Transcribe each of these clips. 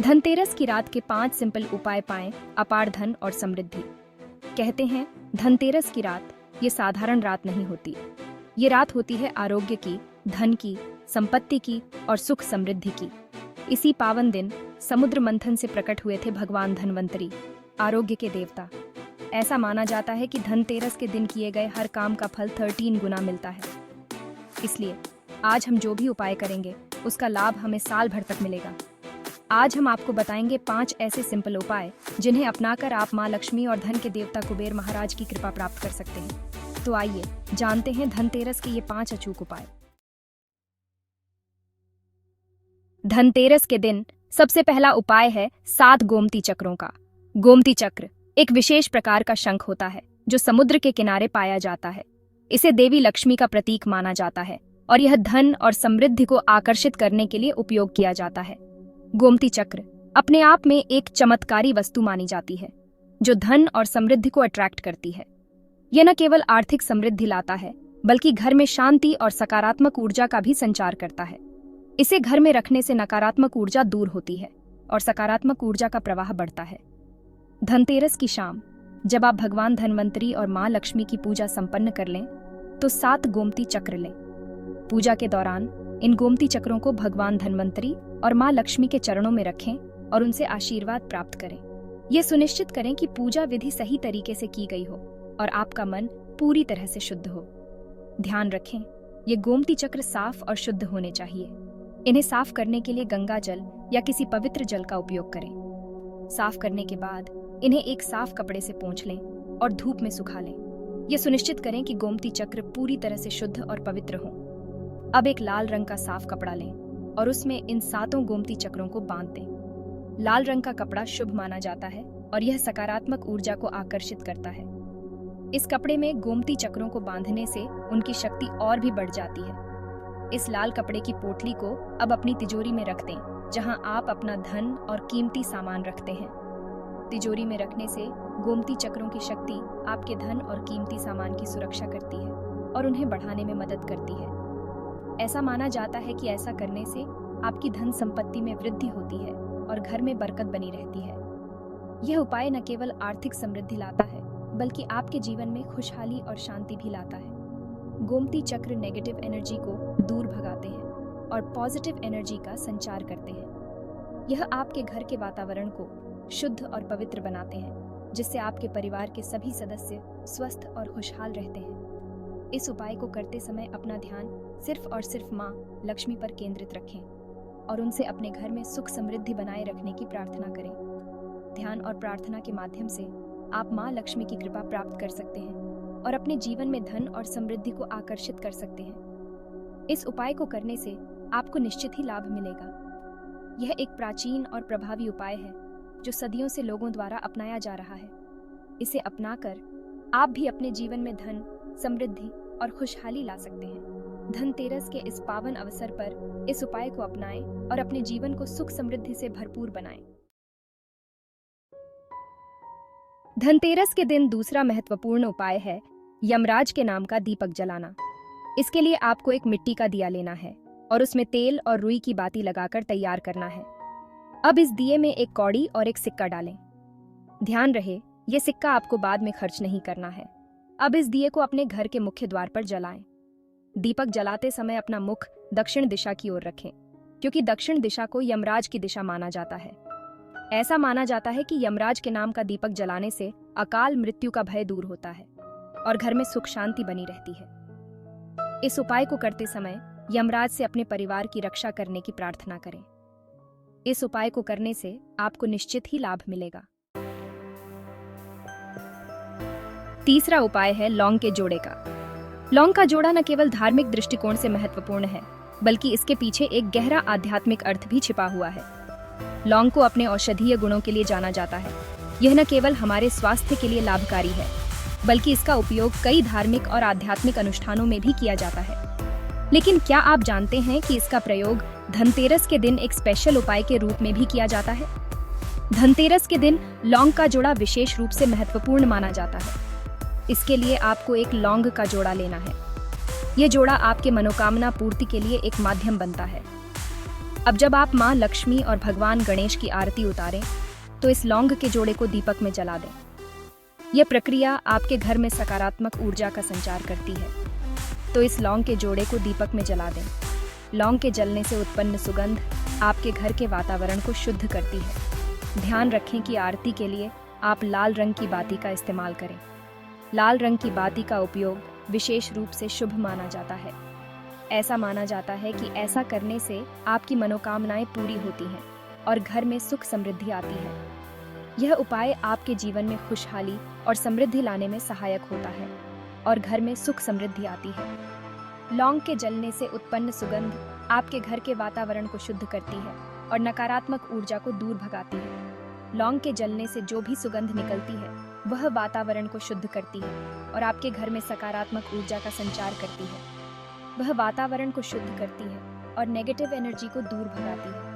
धनतेरस की रात के 5 सिंपल उपाय पाएं अपार धन और समृद्धि। कहते हैं धनतेरस की रात ये साधारण रात नहीं होती। ये रात होती है आरोग्य की, धन की, संपत्ति की और सुख समृद्धि की। इसी पावन दिन समुद्र मंथन से प्रकट हुए थे भगवान धन्वंतरी, आरोग्य के देवता। ऐसा माना जाता है कि धनतेरस के दिन किए गए हर काम का फल 13 गुना मिलता है। इसलिए आज हम जो भी उपाय करेंगे उसका लाभ हमें साल भर तक मिलेगा। आज हम आपको बताएंगे 5 ऐसे सिंपल उपाय जिन्हें अपनाकर आप माँ लक्ष्मी और धन के देवता कुबेर महाराज की कृपा प्राप्त कर सकते हैं। तो आइए जानते हैं धनतेरस के ये 5 अचूक उपाय। धनतेरस के दिन सबसे पहला उपाय है 7 गोमती चक्रों का। गोमती चक्र एक विशेष प्रकार का शंख होता है जो समुद्र के किनारे पाया जाता है। इसे देवी लक्ष्मी का प्रतीक माना जाता है और यह धन और समृद्धि को आकर्षित करने के लिए उपयोग किया जाता है। गोमती चक्र अपने आप में एक चमत्कारी वस्तु मानी जाती है जो धन और समृद्धि को अट्रैक्ट करती है। यह न केवल आर्थिक समृद्धि लाता है बल्कि घर में शांति और सकारात्मक ऊर्जा का भी संचार करता है। इसे घर में रखने से नकारात्मक ऊर्जा दूर होती है और सकारात्मक ऊर्जा का प्रवाह बढ़ता है। धनतेरस की शाम जब आप भगवान धन्वंतरी और माँ लक्ष्मी की पूजा संपन्न कर लें तो 7 गोमती चक्र लें। पूजा के दौरान इन गोमती चक्रों को भगवान धन्वंतरी और माँ लक्ष्मी के चरणों में रखें और उनसे आशीर्वाद प्राप्त करें। ये सुनिश्चित करें कि पूजा विधि सही तरीके से की गई हो और आपका मन पूरी तरह से शुद्ध हो। ध्यान रखें, ये गोमती चक्र साफ और शुद्ध होने चाहिए। इन्हें साफ करने के लिए गंगा जल या किसी पवित्र जल का उपयोग करें। साफ करने के बाद इन्हें एक साफ कपड़े से पोंछ लें और धूप में सुखा लें। ये सुनिश्चित करें कि गोमती चक्र पूरी तरह से शुद्ध और पवित्र हों। अब एक लाल रंग का साफ कपड़ा लें और उसमें इन 7 गोमती चक्रों को बांध दें। लाल रंग का कपड़ा शुभ माना जाता है और यह सकारात्मक ऊर्जा को आकर्षित करता है। इस कपड़े में गोमती चक्रों को बांधने से उनकी शक्ति और भी बढ़ जाती है। इस लाल कपड़े की पोटली को अब अपनी तिजोरी में रख दें, जहां आप अपना धन और कीमती सामान रखते हैं। तिजोरी में रखने से गोमती चक्रों की शक्ति आपके धन और कीमती सामान की सुरक्षा करती है और उन्हें बढ़ाने में मदद करती है। ऐसा माना जाता है कि ऐसा करने से आपकी धन संपत्ति में वृद्धि होती है और घर में बरकत बनी रहती है। यह उपाय न केवल आर्थिक समृद्धि लाता है बल्कि आपके जीवन में खुशहाली और शांति भी लाता है। गोमती चक्र नेगेटिव एनर्जी को दूर भगाते हैं और पॉजिटिव एनर्जी का संचार करते हैं। यह आपके घर के वातावरण को शुद्ध और पवित्र बनाते हैं, जिससे आपके परिवार के सभी सदस्य स्वस्थ और खुशहाल रहते हैं। इस उपाय को करते समय अपना ध्यान सिर्फ और सिर्फ माँ लक्ष्मी पर केंद्रित रखें और उनसे अपने घर में सुख समृद्धि बनाए रखने की प्रार्थना करें। ध्यान और प्रार्थना के माध्यम से आप माँ लक्ष्मी की कृपा प्राप्त कर सकते हैं और अपने जीवन में धन और समृद्धि को आकर्षित कर सकते हैं। इस उपाय को करने से आपको निश्चित ही लाभ मिलेगा। यह एक प्राचीन और प्रभावी उपाय है जो सदियों से लोगों द्वारा अपनाया जा रहा है। इसे अपनाकर आप भी अपने जीवन में धन, समृद्धि और खुशहाली ला सकते हैं। धनतेरस के इस पावन अवसर पर इस उपाय को अपनाएं और अपने जीवन को सुख समृद्धि से भरपूर बनाएं। धनतेरस के दिन दूसरा महत्वपूर्ण उपाय है यमराज के नाम का दीपक जलाना। इसके लिए आपको एक मिट्टी का दिया लेना है और उसमें तेल और रुई की बाती लगाकर तैयार करना है। अब इस दिए में एक कौड़ी और एक सिक्का डालें। ध्यान रहे, यह सिक्का आपको बाद में खर्च नहीं करना है। अब इस दिए को अपने घर के मुख्य द्वार पर जलाएं। दीपक जलाते समय अपना मुख दक्षिण दिशा की ओर रखें, क्योंकि दक्षिण दिशा को यमराज की दिशा माना जाता है। ऐसा माना जाता है कि यमराज के नाम का दीपक जलाने से अकाल मृत्यु का भय दूर होता है और घर में सुख शांति बनी रहती है। इस उपाय को करते समय यमराज से अपने परिवार की रक्षा करने की प्रार्थना करें। इस उपाय को करने से आपको निश्चित ही लाभ मिलेगा। तीसरा उपाय है लौंग के जोड़े का। लौंग का जोड़ा न केवल धार्मिक दृष्टिकोण से महत्वपूर्ण है बल्कि इसके पीछे एक गहरा आध्यात्मिक अर्थ भी छिपा हुआ है। लौंग को अपने औषधीय गुणों के लिए जाना जाता है। यह न केवल हमारे स्वास्थ्य के लिए लाभकारी है बल्कि इसका उपयोग कई धार्मिक और आध्यात्मिक अनुष्ठानों में भी किया जाता है। लेकिन क्या आप जानते हैं कि इसका प्रयोग धनतेरस के दिन एक स्पेशल उपाय के रूप में भी किया जाता है? धनतेरस के दिन लौंग का जोड़ा विशेष रूप से महत्वपूर्ण माना जाता है। इसके लिए आपको एक लौंग का जोड़ा लेना है। यह जोड़ा आपके मनोकामना पूर्ति के लिए एक माध्यम बनता है। अब जब आप माँ लक्ष्मी और भगवान गणेश की आरती उतारें तो इस लौंग के जोड़े को दीपक में जला दें। यह प्रक्रिया आपके घर में सकारात्मक ऊर्जा का संचार करती है। तो इस लौंग के जोड़े को दीपक में जला दें। लौंग के जलने से उत्पन्न सुगंध आपके घर के वातावरण को शुद्ध करती है। ध्यान रखें कि आरती के लिए आप लाल रंग की बाती का इस्तेमाल करें। लाल रंग की बाती का उपयोग विशेष रूप से शुभ माना जाता है। ऐसा माना जाता है कि ऐसा करने से आपकी मनोकामनाएं पूरी होती हैं और घर में सुख समृद्धि आती है। यह उपाय आपके जीवन में खुशहाली और समृद्धि लाने में सहायक होता है और घर में सुख समृद्धि आती है। लौंग के जलने से उत्पन्न सुगंध आपके घर के वातावरण को शुद्ध करती है और नकारात्मक ऊर्जा को दूर भगाती है। लौंग के जलने से जो भी सुगंध निकलती है वह वातावरण को शुद्ध करती है और आपके घर में सकारात्मक ऊर्जा का संचार करती है। वह वातावरण को शुद्ध करती है और नेगेटिव एनर्जी को दूर भगाती है।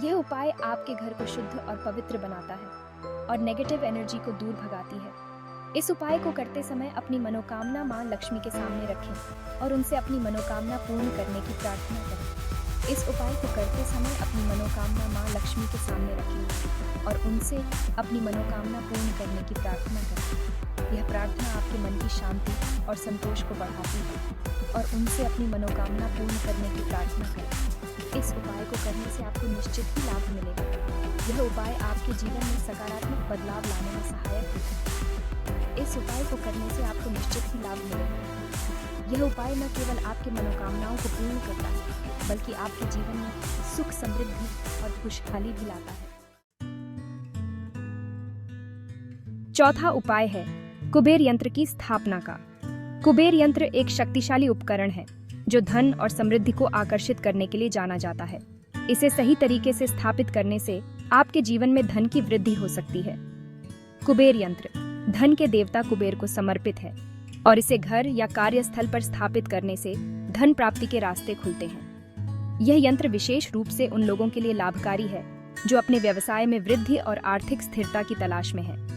यह उपाय आपके घर को शुद्ध और पवित्र बनाता है और नेगेटिव एनर्जी को दूर भगाती है। इस उपाय को करते समय अपनी मनोकामना माँ लक्ष्मी के सामने रखें और उनसे अपनी मनोकामना पूर्ण करने की प्रार्थना करें। इस उपाय को करते समय अपनी मनोकामना माँ लक्ष्मी के सामने रखें और उनसे अपनी मनोकामना पूर्ण करने की प्रार्थना करें। यह प्रार्थना आपके मन की शांति और संतोष को बढ़ाती है और उनसे अपनी मनोकामना पूर्ण करने की प्रार्थना करें। इस उपाय को करने से आपको निश्चित ही लाभ मिलेगा। यह उपाय आपके जीवन में सकारात्मक बदलाव लाने में सहायक होगा। इस उपाय को करने से आपको निश्चित ही लाभ मिलेगा। यह उपाय न केवल आपकी मनोकामनाओं को पूर्ण करता है बल्कि आपके जीवन में सुख समृद्धि और खुशहाली भी लाता है। चौथा उपाय है कुबेर यंत्र की स्थापना का। कुबेर यंत्र एक शक्तिशाली उपकरण है जो धन और समृद्धि को आकर्षित करने के लिए जाना जाता है। इसे सही तरीके से स्थापित करने से आपके जीवन में धन की वृद्धि हो सकती है। कुबेर यंत्र धन के देवता कुबेर को समर्पित है और इसे घर या कार्यस्थल पर स्थापित करने से धन प्राप्ति के रास्ते खुलते हैं। यह यंत्र विशेष रूप से उन लोगों के लिए लाभकारी है जो अपने व्यवसाय में वृद्धि और आर्थिक स्थिरता की तलाश में है।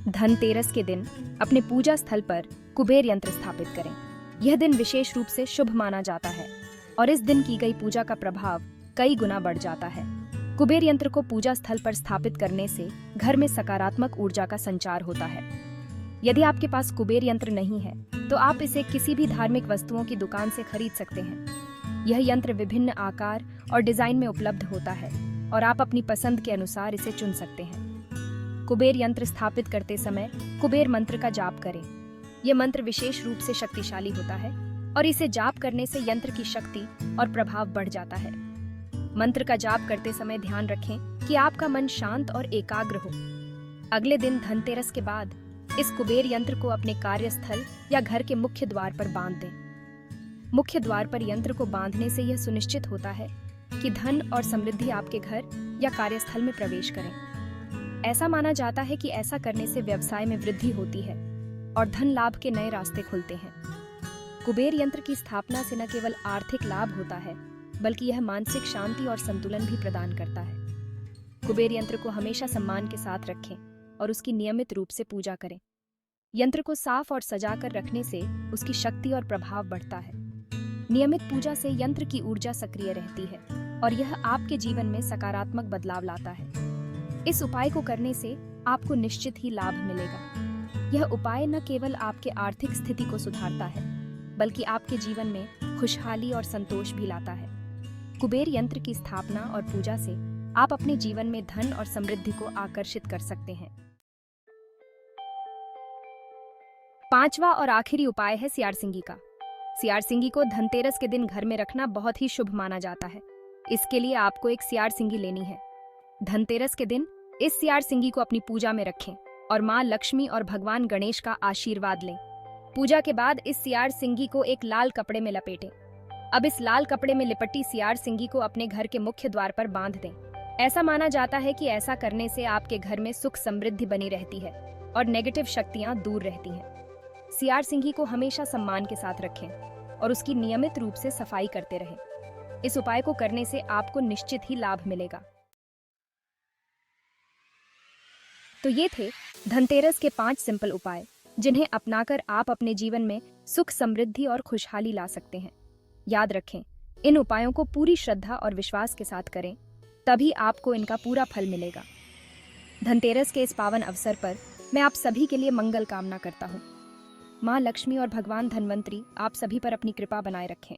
धनतेरस के दिन अपने पूजा स्थल पर कुबेर यंत्र स्थापित करें। यह दिन विशेष रूप से शुभ माना जाता है और इस दिन की गई पूजा का प्रभाव कई गुना बढ़ जाता है। कुबेर यंत्र को पूजा स्थल पर स्थापित करने से घर में सकारात्मक ऊर्जा का संचार होता है। यदि आपके पास कुबेर यंत्र नहीं है तो आप इसे किसी भी धार्मिक वस्तुओं की दुकान से खरीद सकते हैं। यह यंत्र विभिन्न आकार और डिजाइन में उपलब्ध होता है और आप अपनी पसंद के अनुसार इसे चुन सकते हैं। कुबेर यंत्र स्थापित करते समय कुबेर मंत्र का जाप करें। यह मंत्र विशेष रूप से शक्तिशाली होता है और इसे जाप करने से यंत्र की शक्ति और प्रभाव बढ़ जाता है। मंत्र का जाप करते समय ध्यान रखें कि आपका मन शांत और एकाग्र हो। अगले दिन धनतेरस के बाद इस कुबेर यंत्र को अपने कार्यस्थल या घर के मुख्य द्वार पर बांध दें। मुख्य द्वार पर यंत्र को बांधने से यह सुनिश्चित होता है कि धन और समृद्धि आपके घर या कार्यस्थल में प्रवेश करें। ऐसा माना जाता है कि ऐसा करने से व्यवसाय में वृद्धि होती है और धन लाभ के नए रास्ते खुलते हैं। कुबेर यंत्र की स्थापना से न केवल आर्थिक लाभ होता है बल्कि यह मानसिक शांति और संतुलन भी प्रदान करता है। कुबेर यंत्र को हमेशा सम्मान के साथ रखें और उसकी नियमित रूप से पूजा करें। यंत्र को साफ और सजा कर रखने से उसकी शक्ति और प्रभाव बढ़ता है। नियमित पूजा से यंत्र की ऊर्जा सक्रिय रहती है और यह आपके जीवन में सकारात्मक बदलाव लाता है। इस उपाय को करने से आपको निश्चित ही लाभ मिलेगा। यह उपाय न केवल आपके आर्थिक स्थिति को सुधारता है बल्कि आपके जीवन में खुशहाली और संतोष भी लाता है। कुबेर यंत्र की स्थापना और पूजा से आप अपने जीवन में धन और समृद्धि को आकर्षित कर सकते हैं। पांचवा और आखिरी उपाय है सियारसिंगी का। सियारसिंगी को धनतेरस के दिन घर में रखना बहुत ही शुभ माना जाता है। इसके लिए आपको एक सियारसिंगी लेनी है। धनतेरस के दिन इस सियारसिंगी को अपनी पूजा में रखें और माँ लक्ष्मी और भगवान गणेश का आशीर्वाद लें। पूजा के बाद इस सियारसिंगी को एक लाल कपड़े में लपेटें। अब इस लाल कपड़े में लिपटी सियारसिंगी को अपने घर के मुख्य द्वार पर बांध दें। ऐसा माना जाता है कि ऐसा करने से आपके घर में सुख समृद्धि बनी रहती है और नेगेटिव शक्तियां दूर रहती हैं। सियारसिंगी को हमेशा सम्मान के साथ रखें और उसकी नियमित रूप से सफाई करते रहें। इस उपाय को करने से आपको निश्चित ही लाभ मिलेगा। तो ये थे धनतेरस के 5 सिंपल उपाय जिन्हें अपनाकर आप अपने जीवन में सुख समृद्धि और खुशहाली ला सकते हैं। याद रखें, इन उपायों को पूरी श्रद्धा और विश्वास के साथ करें, तभी आपको इनका पूरा फल मिलेगा। धनतेरस के इस पावन अवसर पर मैं आप सभी के लिए मंगल कामना करता हूँ। माँ लक्ष्मी और भगवान धन्वंतरी आप सभी पर अपनी कृपा बनाए रखें।